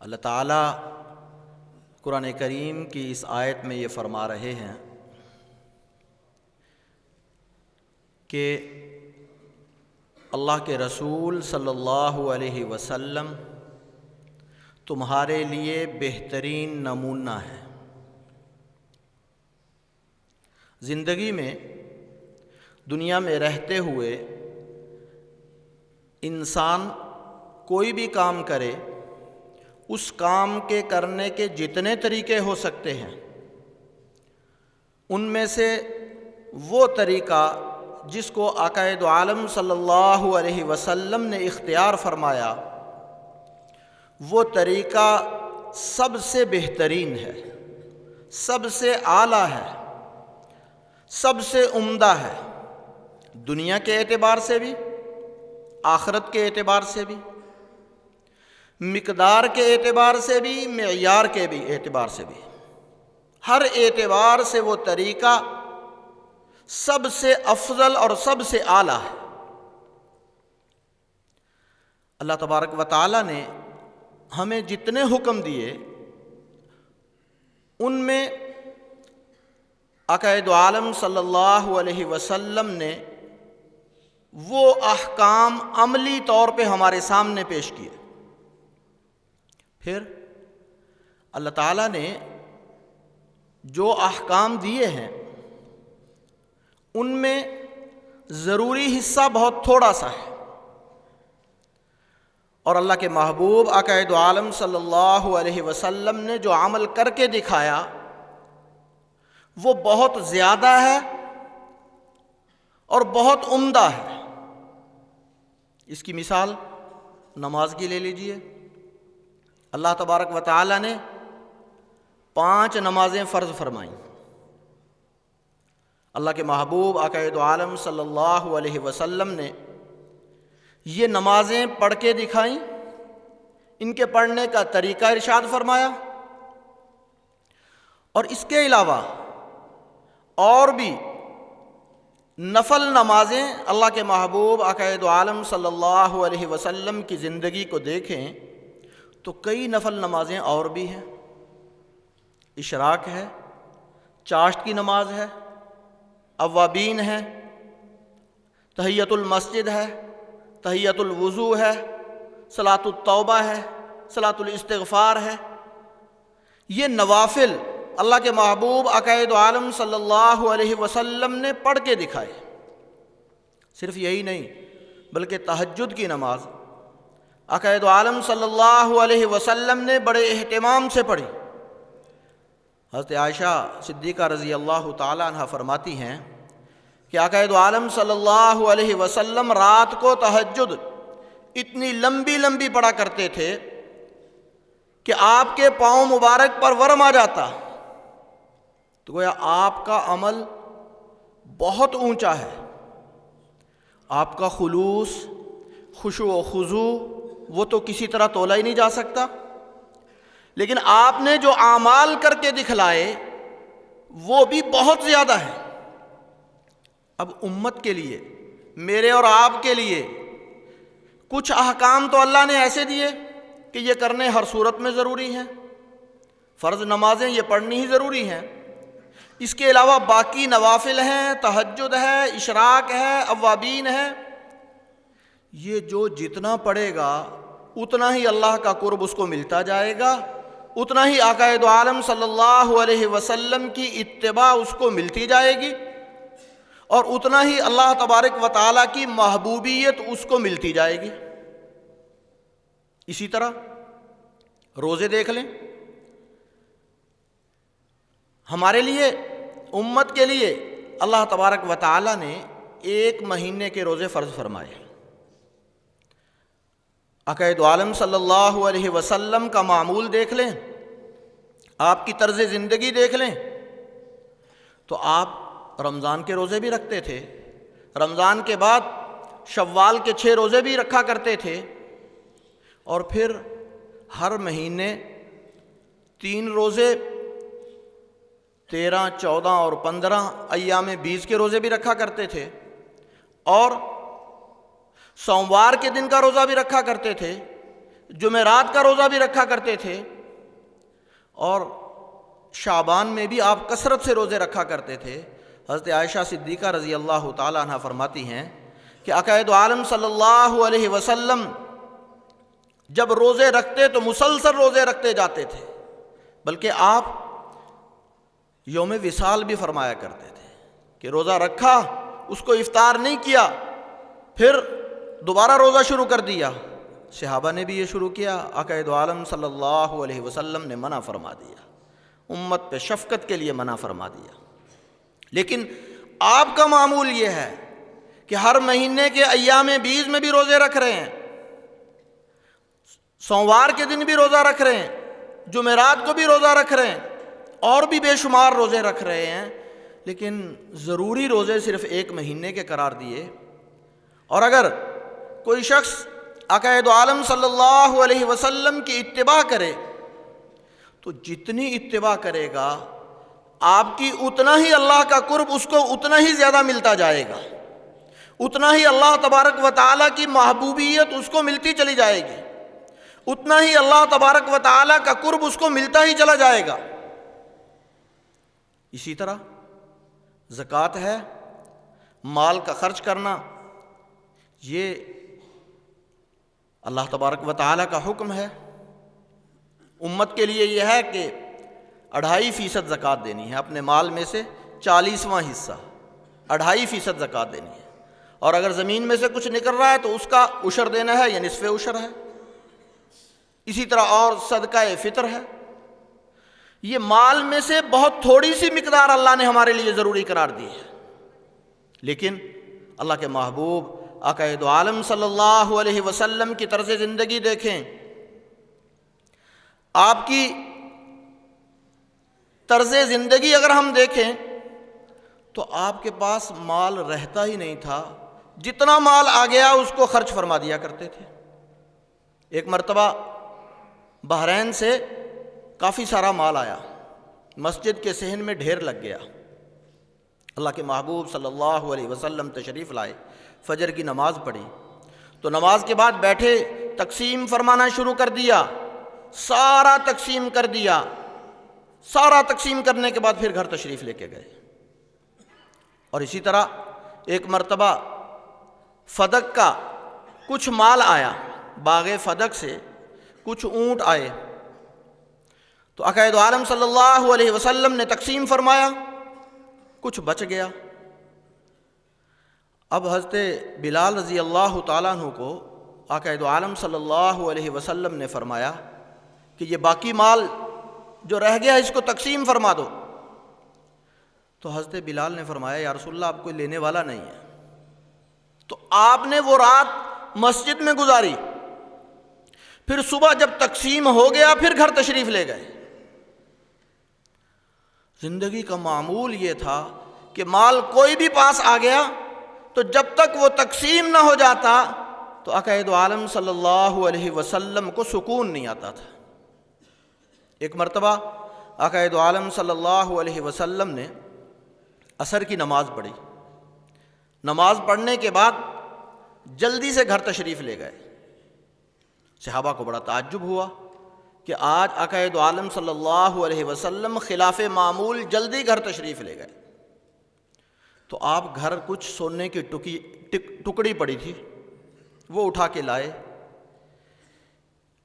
اللہ تعالیٰ قرآن کریم کی اس آیت میں یہ فرما رہے ہیں کہ اللہ کے رسول صلی اللہ علیہ وسلم تمہارے لیے بہترین نمونہ ہے۔ زندگی میں دنیا میں رہتے ہوئے انسان کوئی بھی کام کرے، اس کام کے کرنے کے جتنے طریقے ہو سکتے ہیں ان میں سے وہ طریقہ جس کو آقا دو عالم صلی اللہ علیہ وسلم نے اختیار فرمایا وہ طریقہ سب سے بہترین ہے، سب سے اعلیٰ ہے، سب سے عمدہ ہے، دنیا کے اعتبار سے بھی، آخرت کے اعتبار سے بھی، مقدار کے اعتبار سے بھی، معیار کے بھی اعتبار سے بھی، ہر اعتبار سے وہ طریقہ سب سے افضل اور سب سے اعلیٰ ہے۔ اللہ تبارک و تعالیٰ نے ہمیں جتنے حکم دیے ان میں آقا دو عالم صلی اللہ علیہ وسلم نے وہ احکام عملی طور پہ ہمارے سامنے پیش کیے۔ پھر اللہ تعالیٰ نے جو احکام دیے ہیں ان میں ضروری حصہ بہت تھوڑا سا ہے، اور اللہ کے محبوب آقا دو عالم صلی اللہ علیہ وسلم نے جو عمل کر کے دکھایا وہ بہت زیادہ ہے اور بہت عمدہ ہے۔ اس کی مثال نماز کی لے لیجئے۔ اللہ تبارک و تعالی نے 5 نمازیں فرض فرمائیں۔ اللہ کے محبوب آقا دو عالم صلی اللہ علیہ وسلم نے یہ نمازیں پڑھ کے دکھائیں، ان کے پڑھنے کا طریقہ ارشاد فرمایا، اور اس کے علاوہ اور بھی نفل نمازیں اللہ کے محبوب آقا دو عالم صلی اللہ علیہ وسلم کی زندگی کو دیکھیں تو کئی نفل نمازیں اور بھی ہیں۔ اشراق ہے، چاشت کی نماز ہے، اوابین ہے، تحیۃ المسجد ہے، تحیۃ الوضو ہے، صلاۃ التوبہ ہے، صلاۃ الاستغفار ہے۔ یہ نوافل اللہ کے محبوب آقا دو عالم صلی اللہ علیہ وسلم نے پڑھ کے دکھائے۔ صرف یہی نہیں بلکہ تہجد کی نماز آقا دو عالم صلی اللہ علیہ وسلم نے بڑے اہتمام سے پڑھی۔ حضرت عائشہ صدیقہ رضی اللہ تعالی عنہ فرماتی ہیں کہ آقا دو عالم صلی اللہ علیہ وسلم رات کو تہجد اتنی لمبی لمبی پڑھا کرتے تھے کہ آپ کے پاؤں مبارک پر ورم آ جاتا، تو گویا آپ کا عمل بہت اونچا ہے، آپ کا خلوص، خشوع و خضوع وہ تو کسی طرح تولا ہی نہیں جا سکتا، لیکن آپ نے جو اعمال کر کے دکھلائے وہ بھی بہت زیادہ ہے۔ اب امت کے لیے، میرے اور آپ کے لیے کچھ احکام تو اللہ نے ایسے دیے کہ یہ کرنے ہر صورت میں ضروری ہیں، فرض نمازیں یہ پڑھنی ہی ضروری ہیں۔ اس کے علاوہ باقی نوافل ہیں، تہجد ہے، اشراق ہے، اوابین ہے، یہ جو جتنا پڑھے گا اتنا ہی اللہ کا قرب اس کو ملتا جائے گا، اتنا ہی آقا دو عالم صلی اللہ علیہ وسلم کی اتباع اس کو ملتی جائے گی، اور اتنا ہی اللہ تبارک و تعالیٰ کی محبوبیت اس کو ملتی جائے گی۔ اسی طرح روزے دیکھ لیں، ہمارے لیے، امت کے لیے اللہ تبارک و تعالیٰ نے 1 مہینے کے روزے فرض فرمائے۔ آقا دو عالم صلی اللہ علیہ وسلم کا معمول دیکھ لیں، آپ کی طرز زندگی دیکھ لیں تو آپ رمضان کے روزے بھی رکھتے تھے، رمضان کے بعد شوال کے 6 روزے بھی رکھا کرتے تھے، اور پھر ہر مہینے 3 روزے 13، 14 اور 15 ایام 20 کے روزے بھی رکھا کرتے تھے، اور سوموار کے دن کا روزہ بھی رکھا کرتے تھے، جمعرات کا روزہ بھی رکھا کرتے تھے، اور شعبان میں بھی آپ کثرت سے روزے رکھا کرتے تھے۔ حضرت عائشہ صدیقہ رضی اللہ تعالیٰ عنہ فرماتی ہیں کہ آقا دو عالم صلی اللہ علیہ وسلم جب روزے رکھتے تو مسلسل روزے رکھتے جاتے تھے، بلکہ آپ یوم وصال بھی فرمایا کرتے تھے کہ روزہ رکھا، اس کو افطار نہیں کیا، پھر دوبارہ روزہ شروع کر دیا۔ صحابہ نے بھی یہ شروع کیا، آقا دو عالم صلی اللہ علیہ وسلم نے منع فرما دیا، امت پہ شفقت کے لیے منع فرما دیا۔ لیکن آپ کا معمول یہ ہے کہ ہر مہینے کے ایام بیز میں بھی روزے رکھ رہے ہیں، سوموار کے دن بھی روزہ رکھ رہے ہیں، جمعرات کو بھی روزہ رکھ رہے ہیں، اور بھی بے شمار روزے رکھ رہے ہیں، لیکن ضروری روزے صرف ایک مہینے کے قرار دیے۔ اور اگر کوئی شخص آقا دو عالم صلی اللہ علیہ وسلم کی اتباع کرے تو جتنی اتباع کرے گا آپ کی اتنا ہی اللہ کا قرب اس کو اتنا ہی زیادہ ملتا جائے گا، اتنا ہی اللہ تبارک و تعالیٰ کی محبوبیت اس کو ملتی چلی جائے گی، اتنا ہی اللہ تبارک و تعالیٰ کا قرب اس کو ملتا ہی چلا جائے گا۔ اسی طرح زکوٰۃ ہے، مال کا خرچ کرنا، یہ اللہ تبارک و تعالیٰ کا حکم ہے۔ امت کے لیے یہ ہے کہ 2.5% زکوٰۃ دینی ہے، اپنے مال میں سے 40واں حصہ 2.5% زکوٰۃ دینی ہے، اور اگر زمین میں سے کچھ نکل رہا ہے تو اس کا عشر دینا ہے یا نصف عشر ہے۔ اسی طرح اور صدقہ فطر ہے۔ یہ مال میں سے بہت تھوڑی سی مقدار اللہ نے ہمارے لیے ضروری قرار دی ہے، لیکن اللہ کے محبوب آقا دو عالم صلی اللہ علیہ وسلم کی طرز زندگی دیکھیں، آپ کی طرز زندگی اگر ہم دیکھیں تو آپ کے پاس مال رہتا ہی نہیں تھا، جتنا مال آ گیا اس کو خرچ فرما دیا کرتے تھے۔ ایک مرتبہ بحرین سے کافی سارا مال آیا، مسجد کے صحن میں ڈھیر لگ گیا۔ اللہ کے محبوب صلی اللہ علیہ وسلم تشریف لائے، فجر کی نماز پڑھی تو نماز کے بعد بیٹھے تقسیم فرمانا شروع کر دیا، سارا تقسیم کر دیا۔ سارا تقسیم کرنے کے بعد پھر گھر تشریف لے کے گئے۔ اور اسی طرح ایک مرتبہ فدق کا کچھ مال آیا، باغ فدق سے کچھ اونٹ آئے تو آقا دو عالم صلی اللہ علیہ وسلم نے تقسیم فرمایا، کچھ بچ گیا۔ اب حضرت بلال رضی اللہ تعالیٰ عنہ کو آقا دو عالم صلی اللہ علیہ وسلم نے فرمایا کہ یہ باقی مال جو رہ گیا اس کو تقسیم فرما دو۔ تو حضرت بلال نے فرمایا یا رسول اللہ اب کوئی لینے والا نہیں ہے۔ تو آپ نے وہ رات مسجد میں گزاری، پھر صبح جب تقسیم ہو گیا پھر گھر تشریف لے گئے۔ زندگی کا معمول یہ تھا کہ مال کوئی بھی پاس آ گیا تو جب تک وہ تقسیم نہ ہو جاتا تو آقا دو عالم صلی اللہ علیہ وسلم کو سکون نہیں آتا تھا۔ ایک مرتبہ آقا دو عالم صلی اللہ علیہ وسلم نے عصر کی نماز پڑھی، نماز پڑھنے کے بعد جلدی سے گھر تشریف لے گئے۔ صحابہ کو بڑا تعجب ہوا کہ آج آقا دو عالم صلی اللہ علیہ وسلم خلاف معمول جلدی گھر تشریف لے گئے۔ تو آپ گھر کچھ سونے کی ٹکڑی پڑی تھی وہ اٹھا کے لائے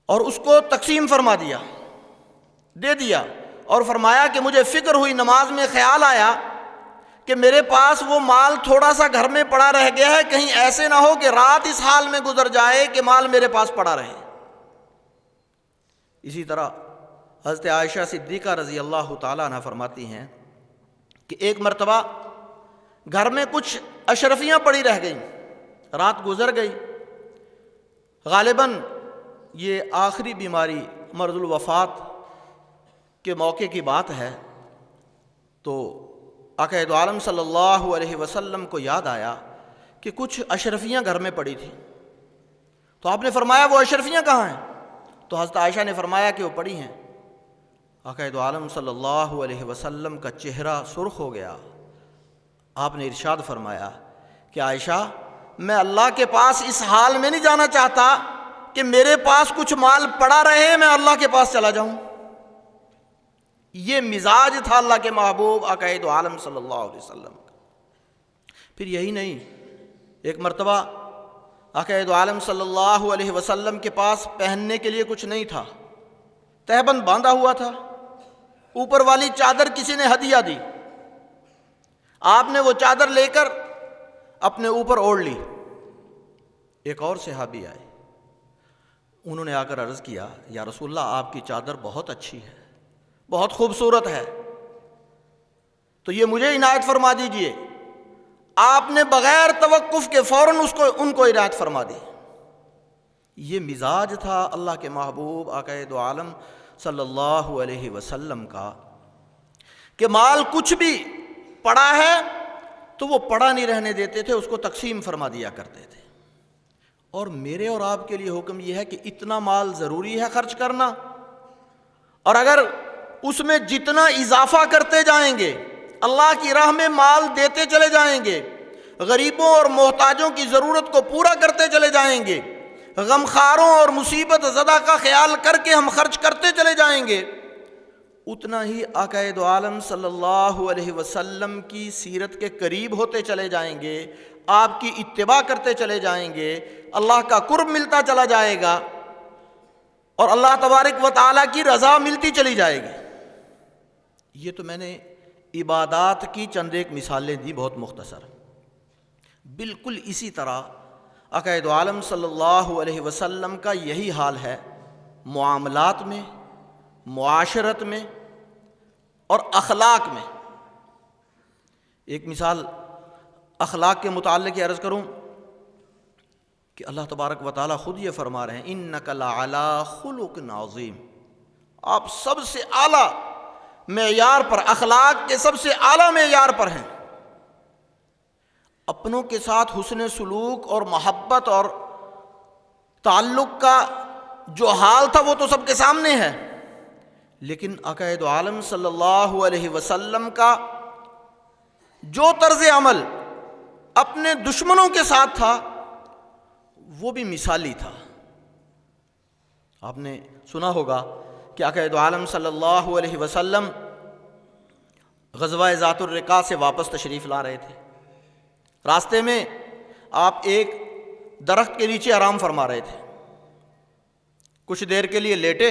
اور اس کو تقسیم فرما دیا، دے دیا، اور فرمایا کہ مجھے فکر ہوئی، نماز میں خیال آیا کہ میرے پاس وہ مال تھوڑا سا گھر میں پڑا رہ گیا ہے، کہیں ایسے نہ ہو کہ رات اس حال میں گزر جائے کہ مال میرے پاس پڑا رہے۔ اسی طرح حضرت عائشہ صدیقہ رضی اللہ تعالیٰ عنہ فرماتی ہیں کہ ایک مرتبہ گھر میں کچھ اشرفیاں پڑی رہ گئیں، رات گزر گئی، غالباً یہ آخری بیماری مرض الوفات کے موقع کی بات ہے۔ تو آقا دو عالم صلی اللہ علیہ وسلم کو یاد آیا کہ کچھ اشرفیاں گھر میں پڑی تھیں، تو آپ نے فرمایا وہ اشرفیاں کہاں ہیں؟ تو حضرت عائشہ نے فرمایا کہ وہ پڑی ہیں۔ آقا دو عالم صلی اللہ علیہ وسلم کا چہرہ سرخ ہو گیا۔ آپ نے ارشاد فرمایا کہ عائشہ میں اللہ کے پاس اس حال میں نہیں جانا چاہتا کہ میرے پاس کچھ مال پڑا رہے میں اللہ کے پاس چلا جاؤں۔ یہ مزاج تھا اللہ کے محبوب آقا دو عالم صلی اللہ علیہ وسلم کا۔ پھر یہی نہیں، ایک مرتبہ آقا دو عالم صلی اللہ علیہ وسلم کے پاس پہننے کے لیے کچھ نہیں تھا، تہبند باندھا ہوا تھا، اوپر والی چادر کسی نے ہدیہ دی، آپ نے وہ چادر لے کر اپنے اوپر اوڑھ لی۔ ایک اور صحابی آئے، انہوں نے آ کر عرض کیا یا رسول اللہ آپ کی چادر بہت اچھی ہے، بہت خوبصورت ہے، تو یہ مجھے عنایت فرما دیجئے۔ آپ نے بغیر توقف کے فوراً ان کو عنایت فرما دی۔ یہ مزاج تھا اللہ کے محبوب آقا دو عالم صلی اللہ علیہ وسلم کا کہ مال کچھ بھی پڑا ہے تو وہ پڑا نہیں رہنے دیتے تھے، اس کو تقسیم فرما دیا کرتے تھے۔ اور میرے اور آپ کے لیے حکم یہ ہے کہ اتنا مال ضروری ہے خرچ کرنا، اور اگر اس میں جتنا اضافہ کرتے جائیں گے، اللہ کی راہ میں مال دیتے چلے جائیں گے، غریبوں اور محتاجوں کی ضرورت کو پورا کرتے چلے جائیں گے، غمخواروں اور مصیبت زدہ کا خیال کر کے ہم خرچ کرتے چلے جائیں گے، اتنا ہی آقا دو عالم صلی اللہ علیہ وسلم کی سیرت کے قریب ہوتے چلے جائیں گے، آپ کی اتباع کرتے چلے جائیں گے، اللہ کا قرب ملتا چلا جائے گا، اور اللہ تبارک و تعالیٰ کی رضا ملتی چلی جائے گی۔ یہ تو میں نے عبادات کی چند ایک مثالیں دی، بہت مختصر۔ بالکل اسی طرح آقا دو عالم صلی اللہ علیہ وسلم کا یہی حال ہے معاملات میں، معاشرت میں اور اخلاق میں۔ ایک مثال اخلاق کے متعلق یہ عرض کروں کہ اللہ تبارک و تعالیٰ خود یہ فرما رہے ہیں اِنَّكَ لَعَلَىٰ خُلُقٍ عَظِيمٍ، آپ سب سے اعلیٰ معیار پر، اخلاق کے سب سے اعلیٰ معیار پر ہیں۔ اپنوں کے ساتھ حسن سلوک اور محبت اور تعلق کا جو حال تھا وہ تو سب کے سامنے ہے، لیکن آقا دو عالم صلی اللہ علیہ وسلم کا جو طرز عمل اپنے دشمنوں کے ساتھ تھا وہ بھی مثالی تھا۔ آپ نے سنا ہوگا کہ آقا دو عالم صلی اللہ علیہ وسلم غزوہ ذات الرقاع سے واپس تشریف لا رہے تھے، راستے میں آپ ایک درخت کے نیچے آرام فرما رہے تھے، کچھ دیر کے لیے لیٹے،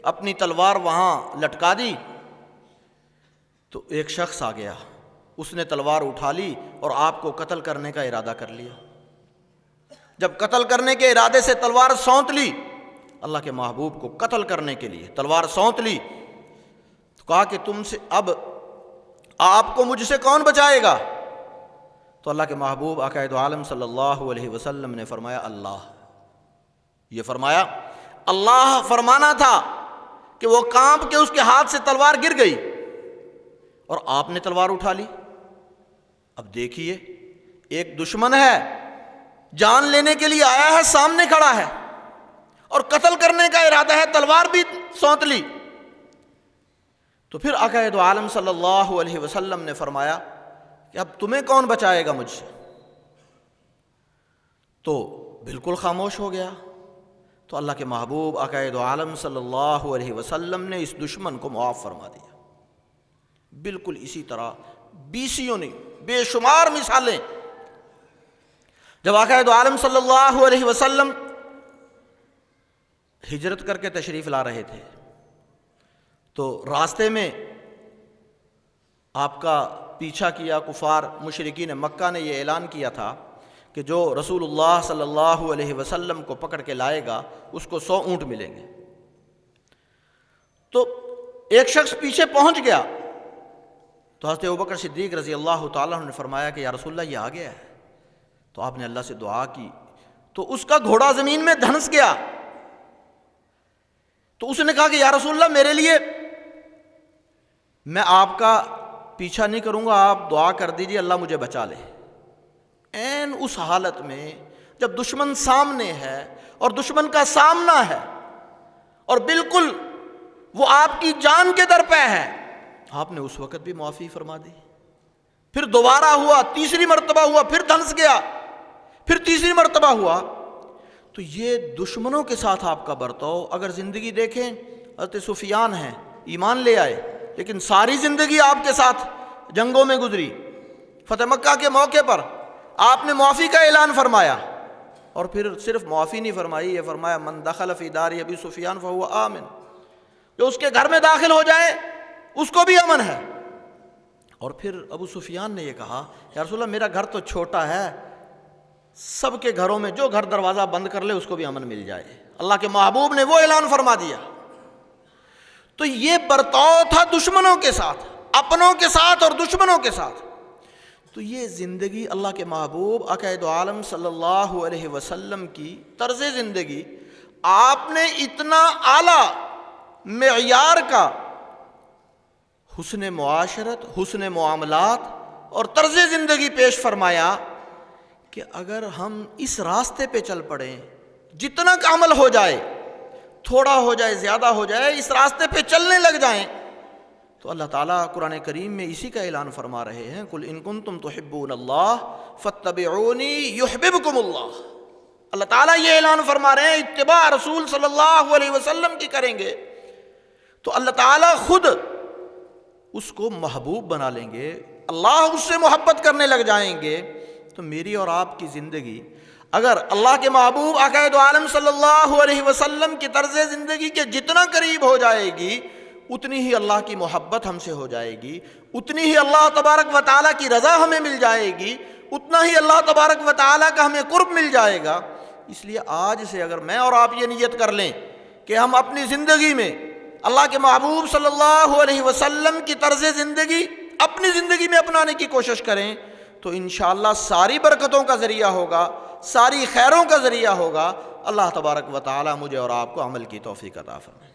اپنی تلوار وہاں لٹکا دی تو ایک شخص آ گیا، اس نے تلوار اٹھا لی اور آپ کو قتل کرنے کا ارادہ کر لیا۔ جب قتل کرنے کے ارادے سے تلوار سونت لی، اللہ کے محبوب کو قتل کرنے کے لیے تلوار سونت لی، تو کہا کہ تم سے اب آپ کو مجھ سے کون بچائے گا؟ تو اللہ کے محبوب آقا دو عالم صلی اللہ علیہ وسلم نے فرمایا اللہ۔ یہ فرمایا اللہ فرمانا تھا کہ وہ کانپ کے اس کے ہاتھ سے تلوار گر گئی اور آپ نے تلوار اٹھا لی۔ اب دیکھیے، ایک دشمن ہے، جان لینے کے لیے آیا ہے، سامنے کھڑا ہے، اور قتل کرنے کا ارادہ ہے، تلوار بھی سونت لی۔ تو پھر آقا دو عالم صلی اللہ علیہ وسلم نے فرمایا کہ اب تمہیں کون بچائے گا مجھ سے؟ تو بالکل خاموش ہو گیا۔ تو اللہ کے محبوب آقا دو عالم صلی اللہ علیہ وسلم نے اس دشمن کو معاف فرما دیا۔ بالکل اسی طرح بیسیوں نے بے شمار مثالیں۔ جب آقا دو عالم صلی اللہ علیہ وسلم ہجرت کر کے تشریف لا رہے تھے تو راستے میں آپ کا پیچھا کیا کفار مشرکین مکہ نے یہ اعلان کیا تھا کہ جو رسول اللہ صلی اللہ علیہ وسلم کو پکڑ کے لائے گا اس کو 100 اونٹ ملیں گے۔ تو ایک شخص پیچھے پہنچ گیا تو حضرت ابوبکر صدیق رضی اللہ تعالیٰ عنہ نے فرمایا کہ یا رسول اللہ یہ آ گیا ہے۔ تو آپ نے اللہ سے دعا کی تو اس کا گھوڑا زمین میں دھنس گیا۔ تو اس نے کہا کہ یا رسول اللہ میرے لیے، میں آپ کا پیچھا نہیں کروں گا، آپ دعا کر دیجیے اللہ مجھے بچا لے۔ عین اس حالت میں جب دشمن سامنے ہے اور دشمن کا سامنا ہے اور بالکل وہ آپ کی جان کے در پہ ہے، آپ نے اس وقت بھی معافی فرما دی۔ پھر دوبارہ ہوا، تیسری مرتبہ ہوا، پھر دھنس گیا، پھر تیسری مرتبہ ہوا تو یہ دشمنوں کے ساتھ آپ کا برتاؤ. اگر زندگی دیکھیں حضرت سفیان ہیں، ایمان لے آئے، لیکن ساری زندگی آپ کے ساتھ جنگوں میں گزری. فتح مکہ کے موقع پر آپ نے معافی کا اعلان فرمایا، اور پھر صرف معافی نہیں فرمائی، یہ فرمایا من دخل فی دار ابی سفیان فہو آمن، جو اس کے گھر میں داخل ہو جائے اس کو بھی امن ہے. اور پھر ابو سفیان نے یہ کہا یا رسول اللہ میرا گھر تو چھوٹا ہے، سب کے گھروں میں جو گھر دروازہ بند کر لے اس کو بھی امن مل جائے. اللہ کے محبوب نے وہ اعلان فرما دیا. تو یہ برتاؤ تھا دشمنوں کے ساتھ، اپنوں کے ساتھ اور دشمنوں کے ساتھ. تو یہ زندگی اللہ کے محبوب آقا دو عالم صلی اللہ علیہ وسلم کی طرز زندگی، آپ نے اتنا اعلیٰ معیار کا حسن معاشرت، حسن معاملات اور طرز زندگی پیش فرمایا کہ اگر ہم اس راستے پہ چل پڑیں، جتنا کا عمل ہو جائے، تھوڑا ہو جائے زیادہ ہو جائے، اس راستے پہ چلنے لگ جائیں، تو اللہ تعالیٰ قرآن کریم میں اسی کا اعلان فرما رہے ہیں قل ان کنتم تحبون اللہ فاتبعونی یحببکم اللہ. اللہ تعالیٰ یہ اعلان فرما رہے ہیں اتباع رسول صلی اللہ علیہ وسلم کی کریں گے تو اللہ تعالیٰ خود اس کو محبوب بنا لیں گے، اللہ اس سے محبت کرنے لگ جائیں گے. تو میری اور آپ کی زندگی اگر اللہ کے محبوب آقا دو عالم صلی اللہ علیہ وسلم کی طرز زندگی کے جتنا قریب ہو جائے گی، اتنی ہی اللہ کی محبت ہم سے ہو جائے گی، اتنی ہی اللہ تبارک و تعالیٰ کی رضا ہمیں مل جائے گی، اتنا ہی اللہ تبارک و تعالیٰ کا ہمیں قرب مل جائے گا. اس لیے آج سے اگر میں اور آپ یہ نیت کر لیں کہ ہم اپنی زندگی میں اللہ کے محبوب صلی اللہ علیہ وسلم کی طرز زندگی اپنی زندگی میں اپنانے کی کوشش کریں تو انشاءاللہ ساری برکتوں کا ذریعہ ہوگا، ساری خیروں کا ذریعہ ہوگا. اللہ تبارک و تعالیٰ مجھے اور آپ کو عمل کی توفیق عطا فرمائے.